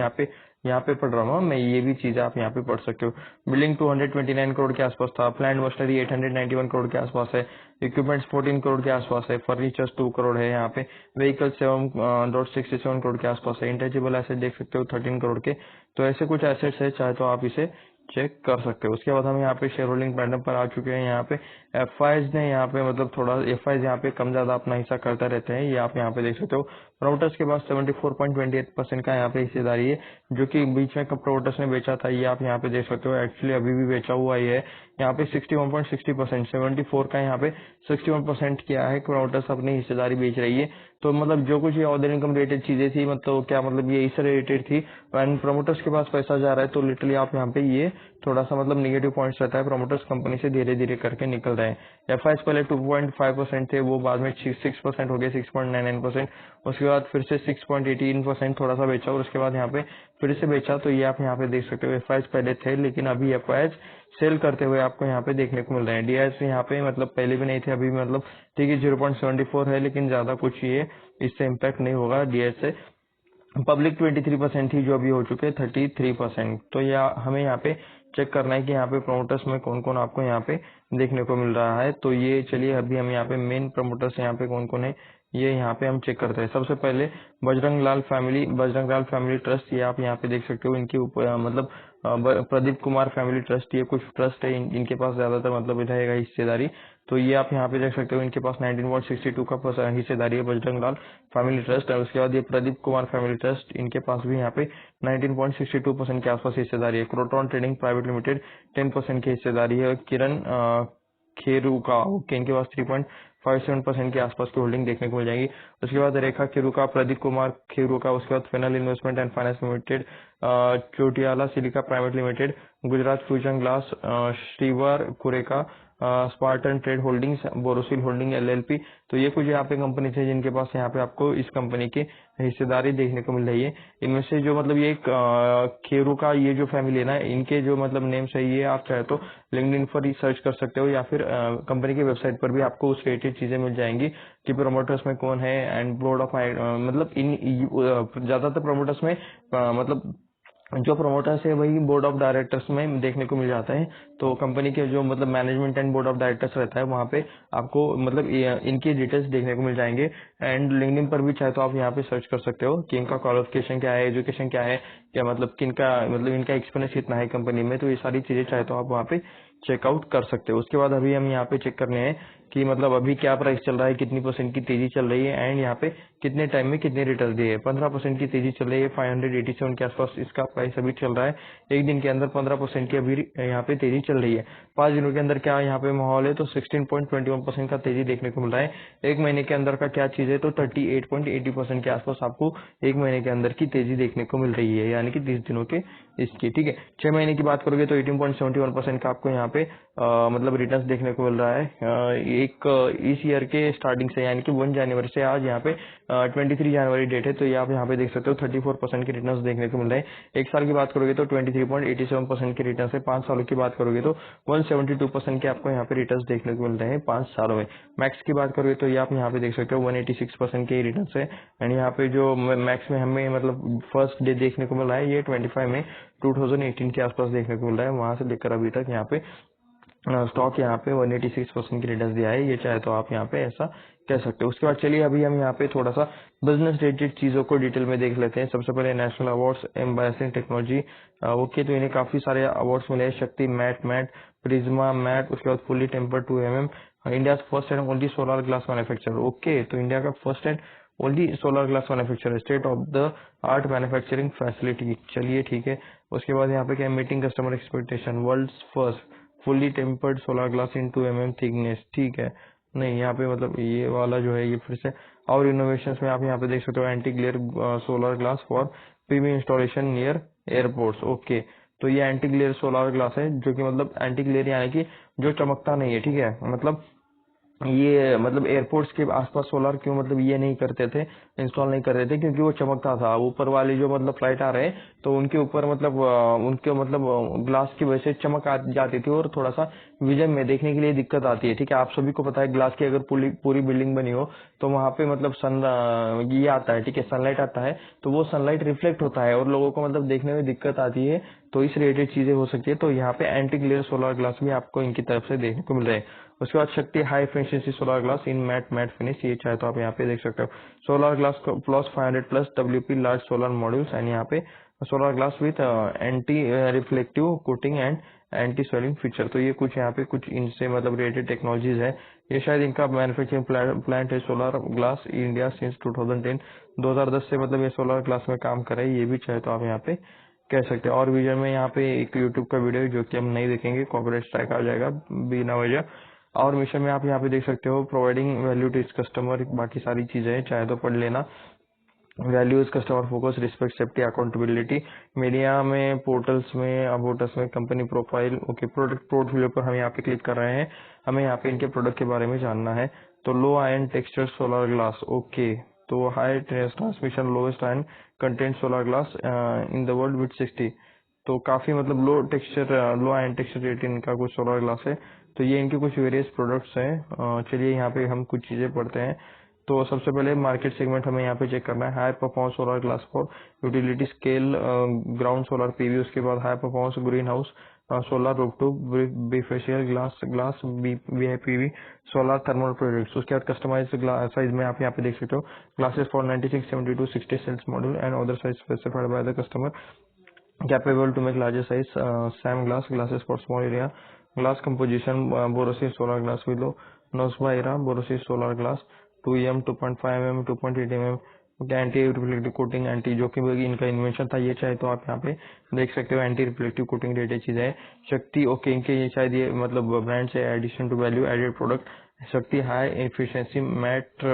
यहाँ पे पढ़ रहा हूँ मैं, ये भी चीज आप यहाँ पे पढ़ सकते हो। बिल्डिंग 229 करोड़ के आसपास था, प्लांट मशीनरी 891 करोड़ के आसपास है, इक्विपमेंट्स 14 करोड़ के आसपास है, फर्नीचर्स 2 करोड़ है यहाँ पे, व्हीकल 7.67 करोड़ के आसपास है, इंटेंजिबल एसेट देख सकते हो 13 करोड़ के। तो ऐसे कुछ एसेट्स है, चाहे तो आप इसे चेक कर सकते हो। उसके बाद हम यहाँ पे शेयर होल्डिंग पैटर्न पर आ चुके हैं। यहाँ पे एफआईज ने यहाँ पे मतलब थोड़ा एफआईज यहाँ पे कम ज्यादा अपना हिस्सा करता रहते हैं, ये आप यहाँ पे देख सकते हो। प्रोमोटर्स के पास 74.28% का यहाँ पे हिस्सेदारी है, जो कि बीच में कब प्रोमोटर्स ने बेचा था ये आप यहाँ पे देख सकते हो। एक्चुअली अभी भी बेचा हुआ ही है यहाँ पे 61.60%, 74 का यहाँ पे 61% किया है प्रोमोटर्स अपनी हिस्सेदारी बेच रही है। तो मतलब जो कुछ ये अदर इनकम रिलेटेड चीजें थी, मतलब क्या मतलब ये इससे रिलेटेड थी, एंड प्रोमोटर्स के पास पैसा जा रहा है तो लिटरली आप यहाँ पे ये थोड़ा सा मतलब निगेटिव पॉइंट्स रहता है, प्रोमोटर्स कंपनी से धीरे धीरे करके निकल रहे हैं। एफआईएस पहले 2.5% थे, वो बाद में 6% हो गए, 6.99%। उसके बाद फिर से 6.18% थोड़ा सा बेचा और उसके बाद यहाँ पे फिर से बेचा। तो ये आप यहाँ पे देख सकते हो, एफआईएस पहले थे लेकिन अभी एफआईएस सेल करते हुए आपको यहाँ पे देखने को मिल रहे हैं। डीआईएस यहाँ पे मतलब पहले भी नहीं थे, अभी मतलब ठीक है 0.74 है, लेकिन ज्यादा कुछ ये इससे इम्पैक्ट नहीं होगा डीआईएस से। पब्लिक 23% थी, जो अभी हो चुके 33%। तो या हमें यहाँ पे चेक करना है कि यहाँ पे प्रमोटर्स में कौन कौन आपको यहाँ पे देखने को मिल रहा है। तो ये चलिए अभी हम यहाँ पे मेन प्रमोटर्स यहाँ पे कौन कौन है ये यहाँ पे हम चेक करते हैं। सबसे पहले बजरंग लाल फैमिली ट्रस्ट, ये आप यहाँ पे देख सकते हो। इनके ऊपर मतलब प्रदीप कुमार फैमिली ट्रस्ट, ये कुछ ट्रस्ट है इनके पास ज्यादातर मतलब रहेगा हिस्सेदारी। तो ये आप यहाँ पे देख सकते हो, इनके पास 19.62 का हिस्सेदारी है बजरंग लाल फैमिली ट्रस्ट। और उसके बाद ये प्रदीप कुमार फैमिली ट्रस्ट, इनके पास भी यहाँ पे 19.62% के आसपास हिस्सेदारी है। क्रोटॉन ट्रेडिंग प्राइवेट लिमिटेड 10% की हिस्सेदारी है। किरण खेरूका, ओके, इनके पास 3.57% के आसपास की होल्डिंग देखने को मिल जाएगी। उसके बाद रेखा खेरूका, प्रदीप कुमार खेरूका, उसके बाद फेनल investment and finance limited, Chotiyala silica private limited, Gujarat fusion glass, Shrivar Kureka, Spartan trade holdings, Borosil holding LLP. तो ये कुछ यहाँ पे कंपनी है जिनके पास यहाँ पे आपको इस कंपनी की हिस्सेदारी देखने को मिल रही है। इनमें से जो मतलब ये खेरू का ये जो फैमिली है ना, इनके जो मतलब नेम सही है, आप चाहे तो लिंक्डइन पर सर्च कर सकते हो या फिर कंपनी की वेबसाइट पर भी आपको उस रिलेटेड चीजें मिल जाएंगी कि प्रोमोटर्स में कौन है एंड बोर्ड ऑफ मतलब इन ज्यादातर प्रोमोटर्स में मतलब जो प्रोमोटर्स है वही बोर्ड ऑफ डायरेक्टर्स में देखने को मिल जाता है। तो कंपनी के जो मतलब management and board of directors रहता है वहाँ पे आपको मतलब इनकी डिटेल्स देखने को मिल जाएंगे। एंड लिंक्डइन पर भी चाहे तो आप यहाँ पे सर्च कर सकते हो कि इनका क्वालिफिकेशन क्या है, एजुकेशन क्या है, क्या मतलब किनका मतलब इनका एक्सपीरियंस कितना है कंपनी में। तो ये सारी चीजें चाहे तो आप वहाँ पे चेकआउट कर सकते हो। उसके बाद अभी हम यहाँ पे चेक करने हैं कि मतलब अभी क्या प्राइस चल रहा है, कितनी परसेंट की तेजी चल रही है एंड यहाँ पे कितने टाइम में कितने रिटर्न दिए। 15% की तेजी चल रही है, 587 के आसपास इसका प्राइस अभी चल रहा है। एक दिन के अंदर 15% की अभी यहाँ पे तेजी चल रही है। 5 दिनों के अंदर क्या यहाँ पे माहौल है, तो 16.21% का तेजी देखने को मिल रहा है। एक महीने के अंदर का क्या चीज है, तो 38.80% के आसपास आपको एक महीने के अंदर की तेजी देखने को मिल रही है, यानी कि 30 दिनों के इसकी, ठीक है। 6 महीने की बात करोगे तो 18.71% का आपको यहाँ पे मतलब रिटर्न्स देखने को मिल रहा है। एक इस ईयर के स्टार्टिंग से यानी कि 1 जनवरी से आज यहाँ पे 23 जनवरी डेट है, तो ये आप यहाँ पे देख सकते हो 34% के रिटर्न्स देखने को मिल रहे हैं। एक साल की बात करोगे तो 23.87% के रिटर्न है। 5 सालों की बात करोगे तो 172% के आपको यहाँ पे रिटर्न्स देखने को मिल रहे हैं 5 सालों में। मैक्स की बात करोगे तो ये आप यहाँ पे देख सकते हो 186% के रिटर्न है। एंड यहाँ पे जो मैक्स में हमें मतलब फर्स्ट डे देखने को मिल रहा है ये 25 में 2018 के आसपास देखने को मिल रहा है। वहां से लेकर अभी तक यहाँ पे स्टॉक यहाँ पे 186% की रिटर्न दिया है, ये चाहे तो आप यहाँ पे ऐसा कह सकते हो। उसके बाद चलिए अभी हम यहाँ पे थोड़ा सा बिजनेस रिलेटेड चीजों को डिटेल में देख लेते हैं। सबसे पहले नेशनल अवार्ड्स एम्बेसिंग टेक्नोलॉजी, ओके, तो इन्हें काफी सारे अवार्ड्स मिले हैं, शक्ति मैट, प्रिज्मा मैट, उसके बाद fully tempered 2mm, India first and only solar glass manufacturer, okay, तो इंडिया का first and only solar glass manufacturer, state of the art manufacturing facility, चलिए ठीक है। उसके बाद यहाँ पे क्या, meeting customer expectation, world first fully tempered solar glass इन 2mm थिकनेस, ठीक है। नहीं, यहाँ पे मतलब ये वाला जो है ये फिर से और इनोवेशंस में आप यहाँ पे देख सकते हो, anti glare solar glass for PV installation near airports, okay. तो ये एंटी ग्लेयर सोलर ग्लास है जो कि मतलब एंटी ग्लेयर यानी कि जो चमकता नहीं है, ठीक है। मतलब ये मतलब एयरपोर्ट्स के आसपास सोलर क्यों मतलब ये नहीं करते थे, इंस्टॉल नहीं कर रहे थे, क्योंकि वो चमकता था। ऊपर वाली जो मतलब फ्लाइट आ रहे हैं तो उनके ऊपर मतलब उनके मतलब ग्लास की वजह से चमक आ जाती थी और थोड़ा सा विजन में देखने के लिए दिक्कत आती है, ठीक है। आप सभी को पता है ग्लास की अगर पूरी बिल्डिंग बनी हो तो वहां पे मतलब ये आता है, ठीक है, सनलाइट आता है तो वो सनलाइट रिफ्लेक्ट होता है और लोगों को मतलब देखने में दिक्कत आती है। तो इस रिलेटेड चीजें हो सकती है। तो यहाँ पे एंटी ग्लेयर सोलर ग्लास भी आपको इनकी तरफ से देखने को मिल रहे हैं। उसके बाद शक्ति हाई एफिशिएंसी सोलर ग्लास इन मैट फिनिश, ये चाहे तो आप यहाँ पे देख सकते हो। Solar glass plus 500 plus WP large solar modules and यहाँ पे solar glass with anti reflective coating and anti swelling feature. तो ये कुछ यहाँ पे कुछ इनसे मतलब रिलेटेड टेक्नोलॉजीज है। ये शायद इनका मैन्युफैक्चरिंग प्लांट है सोलर ग्लास इंडिया सिंस 2010 से मतलब ये सोलर ग्लास में काम कर रहा है। ये भी चाहे तो आप यहाँ पे कह सकते हैं। और विजन में यहाँ पे एक यूट्यूब का वीडियो है जो कि हम नहीं देखेंगे, कॉपीराइट स्ट्राइक आ जाएगा बिना वजह। और मिशन में आप यहाँ पे देख सकते हो providing value to its customer, बाकी सारी चीजें हैं, चाहे तो पढ़ लेना। Values customer focus respect safety accountability. Media में पोर्टल्स में अबाउटस में company profile. Okay, product portfolio पर हम यहाँ पे क्लिक कर रहे हैं, हमें यहाँ पे इनके प्रोडक्ट के बारे में जानना है। तो low iron texture solar glass, okay, तो high transmission lowest iron content solar glass in the world with 60। तो काफी मतलब लो आयन टेक्सचर रेट इनका कुछ सोलर ग्लास है। तो ये इनके कुछ वेरियस प्रोडक्ट्स हैं। चलिए यहाँ पे हम कुछ चीजें पढ़ते हैं। तो सबसे पहले मार्केट सेगमेंट हमें यहाँ पे चेक करना है। High performance solar glass for utility scale ground solar PV. उसके बाद high performance greenhouse solar rooftop bifacial glass PV solar thermal products. उसके बाद कस्टमाइज साइज में आप यहाँ पे देख सकते हो glasses for 96, 72, 60 cells module and other size specified by the customer, capable to make larger size SAM glasses for small area. Glass composition borosilicate solar glass with Nosba era borosilicate solar glass 2 2.5 mm 2.8 mm anti reflective coating anti, जो कि इनका इन्वेंशन था। ये चाहे तो आप यहाँ पे देख सकते हो एंटी रिफ्लेक्टिव कोटिंग रेट चीज है। शक्ति, ओके, इनके ये शायद ये मतलब ब्रांड से addition to value added product. Shakti high efficiency matte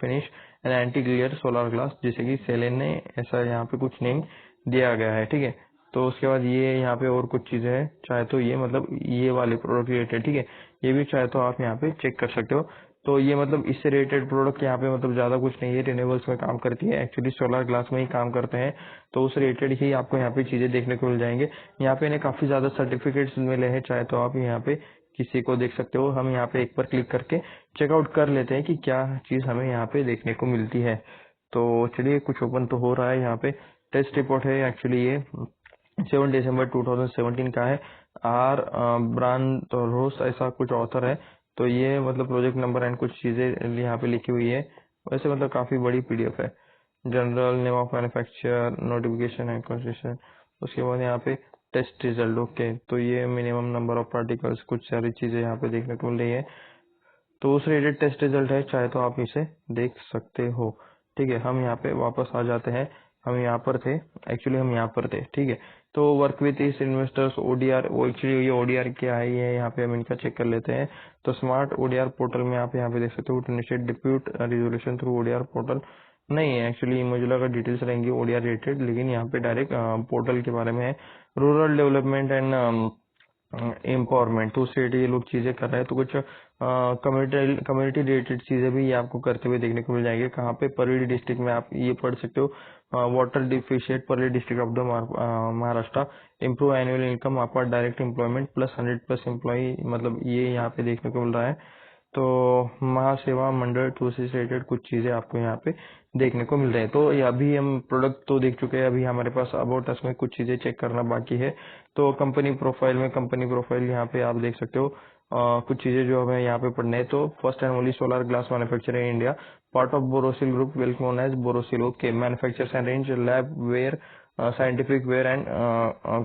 finish and anti glare solar glass, जैसे कि सेलेन ने ऐसा यहाँ पे कुछ नेम दिया गया है, ठीक है। तो उसके बाद ये यहाँ पे और कुछ चीजें हैं, चाहे तो ये मतलब ये वाले प्रोडक्ट रिलेटेड, ठीक है, ये भी चाहे तो आप यहाँ पे चेक कर सकते हो। तो ये मतलब इससे रिलेटेड प्रोडक्ट यहाँ पे मतलब ज्यादा कुछ नहीं है, रिन्यूएबल्स में काम करती है, एक्चुअली सोलर ग्लास में ही काम करते हैं। तो उस रिलेटेड ही आपको यहाँ पे चीजें देखने को मिल जाएंगे। यहाँ पे इन्हें काफी ज्यादा सर्टिफिकेट्स मिले हैं, चाहे तो आप यहाँ पे किसी को देख सकते हो। हम यहाँ पे एक पर क्लिक करके चेकआउट कर लेते हैं कि क्या चीज हमें यहाँ पे देखने को मिलती है। तो चलिए कुछ ओपन तो हो रहा है। यहाँ पे टेस्ट रिपोर्ट है, एक्चुअली ये 7 दिसंबर 2017 का है। आर ब्रांड रोस ऐसा कुछ ऑथर है। तो ये मतलब प्रोजेक्ट नंबर एंड कुछ चीजें यहाँ पे लिखी हुई है। वैसे मतलब काफी बड़ी पीडीएफ है। General name of manufacture, notification and construction. उसके बाद यहाँ पे टेस्ट रिजल्ट, ओके, तो ये मिनिमम नंबर ऑफ पार्टिकल्स, कुछ सारी चीजें यहाँ पे देखने को मिल रही है। तो उस रिलेटेड टेस्ट रिजल्ट है, चाहे तो आप इसे देख सकते हो, ठीक है। हम यहाँ पे वापस आ जाते हैं, हम यहाँ पर थे, एक्चुअली हम यहाँ पर थे, ठीक है। तो वर्क विथ इस इन्वेस्टर्स ओडीआर, वो एक्चुअली ये ओडीआर क्या है, ये यहाँ पे हम इनका चेक कर लेते हैं। तो स्मार्ट ओडीआर पोर्टल में आप यहाँ पे देख सकते हो initiate depute resolution through ODR portal. नहीं है, एक्चुअली मुझे लगा डिटेल्स रहेंगी ओडीआर रिलेटेड, लेकिन यहाँ पे डायरेक्ट पोर्टल के बारे में है। रूरल डेवलपमेंट एंड एम्पावरमेंट, तो उससे ये लोग चीजें कर रहे हैं। तो कुछ कम्युनिटी रिलेटेड चीजें भी ये आपको करते हुए देखने को मिल जाएंगे। कहाँ पे, परेली डिस्ट्रिक्ट में आप ये पढ़ सकते हो। Water deficient Parli district of the Maharashtra, improve annual income upper direct employment plus 100+ employ, मतलब ये यहाँ पे देखने को मिल रहा है। तो महासेवा मंडल टू से रिलेटेड कुछ चीजें आपको यहाँ पे देखने को मिल रही है। तो ये अभी हम प्रोडक्ट तो देख चुके हैं, अभी हमारे पास अबाउट अस में कुछ चीजें चेक करना बाकी है। तो कंपनी प्रोफाइल में, कंपनी प्रोफाइल यहाँ पे आप देख सकते हो कुछ चीजें जो हमें यहाँ पे पढ़ने है। तो first and only solar glass manufacture in India, part of Borosil group, well known as Borosil, okay, manufactures and range lab ware scientific ware and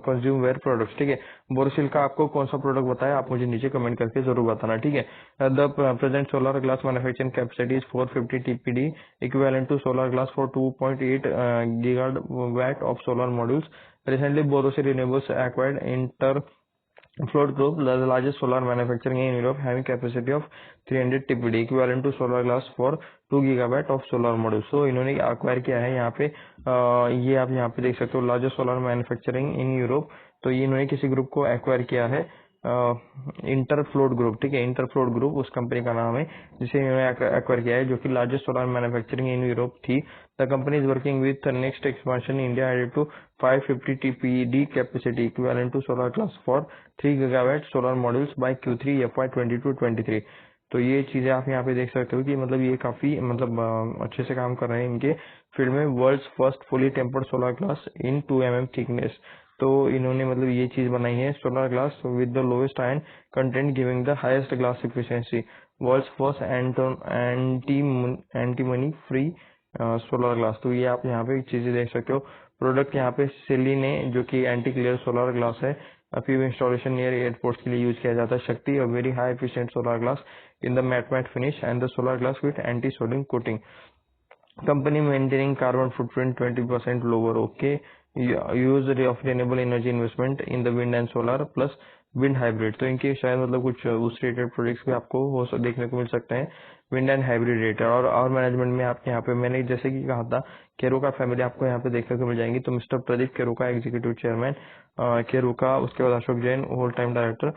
consume ware products, ठीक है। बोरोसिल का आपको कौन सा प्रोडक्ट बताया, आप मुझे नीचे कमेंट करके जरूर बताना, ठीक है। The present solar glass manufacturing capacity is 450 TPD equivalent to solar glass for 2.8 gigawatt of solar modules. Recently, Borosil Renewables acquired Interfloat Group, the largest solar manufacturing in Europe, having capacity of 300 TPD equivalent to solar glass for 2 gigawatt of solar modules. So इन्होंने acquire किया है यहाँ पे, ये आप यहाँ पे देख सकते हो largest solar manufacturing in Europe। तो ये इन्होंने किसी ग्रुप को acquire किया है, इंटरफ्लोट ग्रुप, ठीक है। इंटरफ्लोट ग्रुप उस कंपनी का नाम है जिसे इन्होंने एक्वायर किया है, जो कि largest solar manufacturing in Europe थी। The company is working with next expansion India added to 550 TPD capacity equivalent to solar glass for 3 gigawatt solar modules by Q3 FY 22-23। तो ये चीजें आप यहाँ पे देख सकते हो कि मतलब ये काफी मतलब अच्छे से काम कर रहे हैं इनके फील्ड में। World's first fully tempered solar glass in 2 mm thickness, तो इन्होंने मतलब ये चीज बनाई है, solar glass with the lowest iron content giving the highest glass efficiency, world's first anti money free solar glass. तो ये आप यहाँ पे चीजें देख सकते हो। प्रोडक्ट यहाँ पे सेलिने जो कि एंटी क्लियर सोलर ग्लास है, पीवी इंस्टॉलेशन नियर एयरपोर्ट्स के लिए यूज किया जाता है। शक्ति और very high efficient solar glass in the mat finish and the solar glass with anti सोडिंग coating. Company maintaining carbon footprint 20% lower. Okay. Use of renewable energy investment in the wind and solar plus wind hybrid। तो इनके शायद मतलब कुछ उस रेटेड प्रोजेक्ट्स भी आपको वो सब देखने को मिल सकते हैं। विंड एंड हाइब्रिड रेट और मैनेजमेंट में आपके यहाँ पे मैंने जैसे कि कहा था केरोका फैमिली आपको यहाँ पे देखने को मिल जाएंगी। तो mister Pradeep Kheruka executive chairman Kheruka, उसके बाद Ashok Jain whole time director,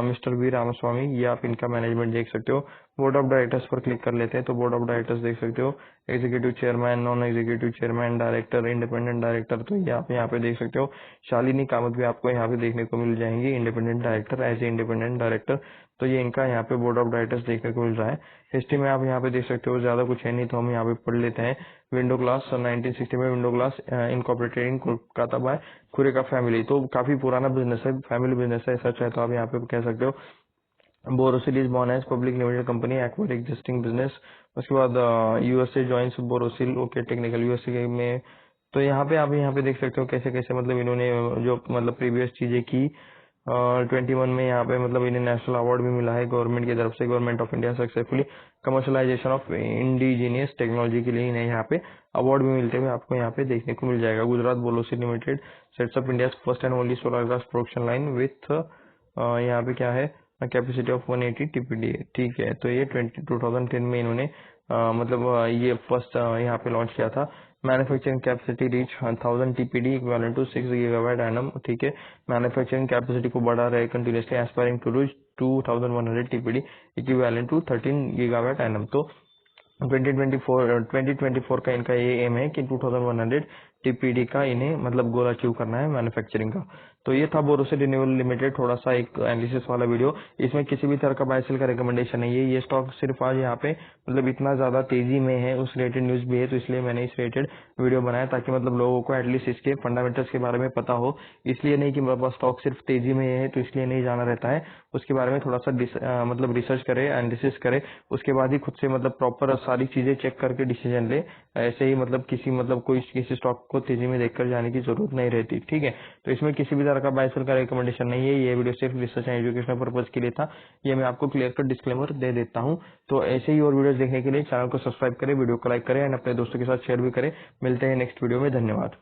mister V Ramaswamy, ये आप इनका मैनेजमेंट देख सकते हो। बोर्ड ऑफ डायरेक्टर्स पर क्लिक कर लेते हैं तो बोर्ड ऑफ डायरेक्टर्स देख सकते हो, executive chairman, non executive chairman, director, independent director. तो ये आप यहाँ पे देख सकते हो। शालिनी कामत भी आपको यहाँ पे देखने को मिल जाएंगी, independent director as a independent director. तो ये इनका यहाँ पे बोर्ड ऑफ डायरेक्टर्स देखने को मिल रहा है। हिस्ट्री में आप यहाँ पे देख सकते हो, ज्यादा कुछ है नहीं तो हम यहाँ पे पढ़ लेते हैं। विंडो ग्लास 1960 में window glass incorporated in Kolkata by Khureka family. तो काफी पुराना बिजनेस है, फैमिली बिजनेस है, सच है तो आप यहाँ पे कह सकते हो। Borosil is born as public limited company acquire existing business. उसके बाद USA joins Borosil, okay technical USA में। तो यहाँ पे आप यहाँ पे देख सकते हो कैसे कैसे मतलब इन्होंने जो मतलब प्रीवियस चीजें की। 21 में यहाँ पे मतलब इन्हें नेशनल अवार्ड भी मिला है गवर्नमेंट की तरफ से, government of India successfully commercialisation of indigenous technology के लिए इन्हें यहाँ पे अवार्ड भी मिलते हुए आपको यहाँ पे देखने को मिल जाएगा। Gujarat Borosil limited sets up India first and only solar glass production line with यहाँ पे क्या है कैपेसिटी ऑफ 180 टीपीडी। ठीक है, तो ये 2010 में इन्होंने मतलब ये फर्स्ट यहाँ पे लॉन्च किया था। Manufacturing capacity reach 1000 TPD equivalent to 6 gigawatt annum. ठीक है, मैन्युफैक्चरिंग कैपेसिटी को बढ़ा रहे continuously, aspiring to reach 2100 TPD equivalent to 13 gigawatt annum. तो 2024 का इनका ये एम है कि 2100 टीपीडी का इन्हें मतलब गोल अचीव करना है मैन्युफैक्चरिंग का। तो ये था बोरोसिल रिन्यूएबल लिमिटेड, थोड़ा सा एक एनालिसिस वाला वीडियो। इसमें किसी भी तरह का बाय सेल का रिकमेंडेशन नहीं है। ये स्टॉक सिर्फ आज यहाँ पे मतलब इतना ज्यादा तेजी में है, उस रिलेटेड न्यूज भी है, तो इसलिए मैंने इस रिलेटेड वीडियो बनाया ताकि मतलब लोगों को एटलीस्ट इसके फंडामेंटल्स के बारे में पता हो। इसलिए नहीं कि मेरे पास स्टॉक सिर्फ तेजी में है तो इसलिए नहीं जाना रहता है, उसके बारे में थोड़ा सा मतलब रिसर्च करे, एनालिसिस करे, उसके बाद ही खुद से मतलब प्रॉपर सारी चीजें चेक करके डिसीजन ले। ऐसे ही मतलब किसी स्टॉक को तेजी में देखकर जाने की जरूरत नहीं रहती। ठीक है, तो इसमें किसी भी तरह का बाय सेल का रिकमेंडेशन नहीं है। ये वीडियो सिर्फ रिसर्च एंड एजुकेशनल पर्पज के लिए था, ये मैं आपको क्लियर कट डिस्क्लेमर दे देता हूँ। तो ऐसे ही और वीडियोस देखने के लिए चैनल को सब्सक्राइब करें, वीडियो को लाइक करें एंड अपने दोस्तों के साथ शेयर भी करें। मिलते हैं नेक्स्ट वीडियो में, धन्यवाद।